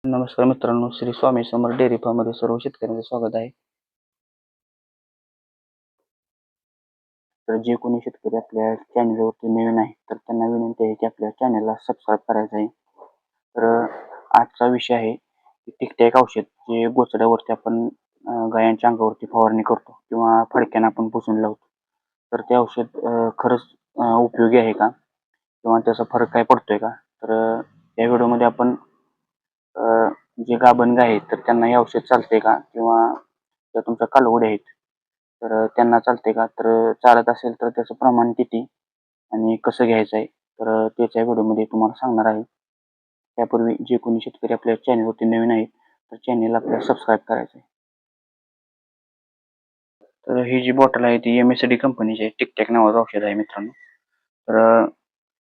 नमस्कार मित्रांनो, श्री स्वामी समर्थ डेअरी फार्ममध्ये सर्व शेतकऱ्यांचे स्वागत आहे. तर जे कोणी शेतकरी आपल्या चॅनलवरती नवीन आहे तर त्यांना विनंती आहे की आपल्या चॅनलला सबस्क्राईब करायचं आहे. तर आजचा विषय आहे की टिकटॅक औषध जे गोचड्यावरती आपण गायांच्या अंगावरती फवारणी करतो किंवा फडक्यानं आपण पुसून लावतो. तर ते औषध खरंच उपयोगी आहे का? किंवा त्याचा फरक काय पडतोय का? तर या व्हिडिओमध्ये आपण जे गाभण गाय आहेत तर त्यांना हे औषध चालते का? किंवा ज्या तुमच्या कालवडी आहेत तर त्यांना चालते का? तर चालत असेल तर त्याचं प्रमाण किती आणि कसं घ्यायचं आहे तर त्याच्या व्हिडिओमध्ये तुम्हाला सांगणार आहे. त्यापूर्वी जे कोणी शेतकरी आपल्या चॅनलवरती नवीन आहेत तर चॅनलला आपल्याला सबस्क्राईब करायचं आहे. तर ही जी बॉटल आहे ती MSD कंपनीची आहे. टिकटॅक नावाचं औषध आहे मित्रांनो. तर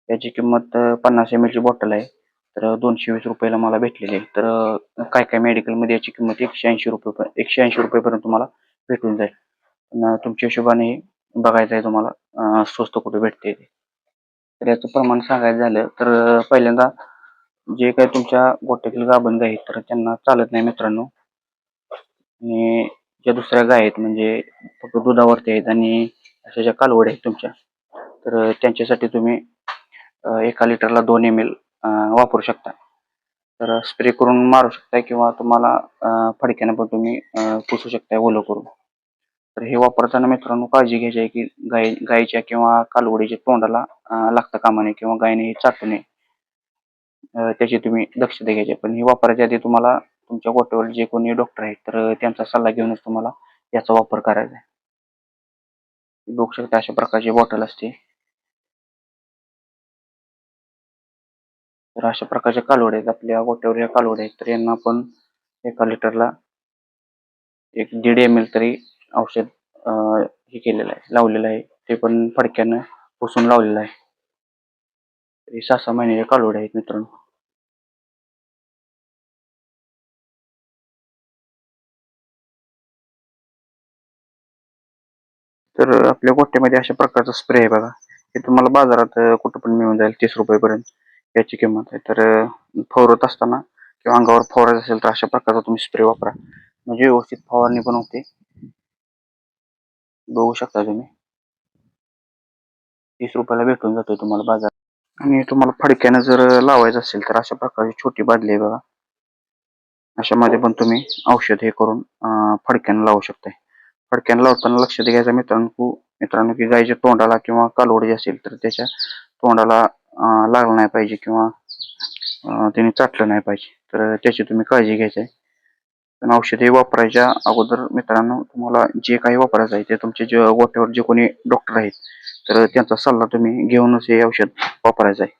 याची किंमत 50 ml ची बॉटल आहे. तर 220 रुपयाला मला भेटलेली आहे. तर काय काय मेडिकलमध्ये याची किंमत 180 रुपयेपर्यंत तुम्हाला भेटून जाईल. पण तुमच्या हिशोबाने बघायचं आहे तुम्हाला स्वस्त कुठे भेटते ते. तर याचं प्रमाण सांगायचं झालं तर पहिल्यांदा जे काही तुमच्या गोठ्यातील गाभण गाय आहेत तर त्यांना चालत नाही मित्रांनो. आणि ज्या दुसऱ्या गाय आहेत म्हणजे फक्त दुधावरती आहेत आणि अशा ज्या कालवडी आहेत तुमच्या तर त्यांच्यासाठी तुम्ही 1 लिटरला 2 ml वापरू शकता. तर स्प्रे करून मारू शकता किंवा तुम्हाला फडक्यानं पण तुम्ही पुसू शकता ओलं करून. तर हे वापरताना मित्रांनो काळजी घ्यायची आहे की गायीच्या किंवा कालवडीच्या तोंडाला लागता कामा नये किंवा गायीने हे चाटू नये. त्याची तुम्ही दक्षता घ्यायची. पण हे वापरायच्या आधी तुम्हाला तुमच्या गोठ्यावर जे कोणी डॉक्टर आहेत तर त्यांचा सल्ला घेऊनच तुम्हाला याचा वापर करायचा आहे. बघू शकता अशा प्रकारची बॉटल असते. तर अशा प्रकारच्या कालवड्या आहेत आपल्या गोठ्यावर या कालवड्या आहेत. तर यांना आपण 1 लिटरला 1.5 ml तरी औषध हे केलेलं आहे, लावलेलं आहे. ते पण फडक्यानं पुसून लावलेलं आहे. हे 6-6 महिन्याच्या कालवड्या आहेत मित्रांनो. तर आपल्या गोठ्यामध्ये अशा प्रकारचा स्प्रे आहे बघा. हे तुम्हाला बाजारात कुठं पण मिळून जाईल 30 रुपयेपर्यंत याची किंमत आहे. तर फवारत असताना किंवा अंगावर फवारायचं असेल तर अशा प्रकारचा तुम्ही स्प्रे वापरा. म्हणजे व्यवस्थित फवारणी पण होते. बघू शकता तुम्ही. 30 रुपयाला भेटून जातोय तुम्हाला बाजारात. आणि तुम्हाला फडक्यानं जर लावायचं असेल तर अशा प्रकारची छोटी बादली आहे बघा. अशामध्ये पण तुम्ही औषध हे करून फडक्यानं लावू शकताय. फडक्यानं लावताना लक्षात घ्यायचं मित्रांनो की गायीच्या तोंडाला किंवा कालवडी असेल तर त्याच्या तोंडाला लागलं नाही पाहिजे किंवा त्याने चाटलं नाही पाहिजे. तर त्याची तुम्ही काळजी घ्यायची आहे. पण औषधे वापरायच्या अगोदर मित्रांनो तुम्हाला जे काही वापरायचं आहे ते तुमचे जे गोठ्यावर जे कोणी डॉक्टर आहेत तर त्यांचा सल्ला तुम्ही घेऊनच हे औषध वापरायचं आहे.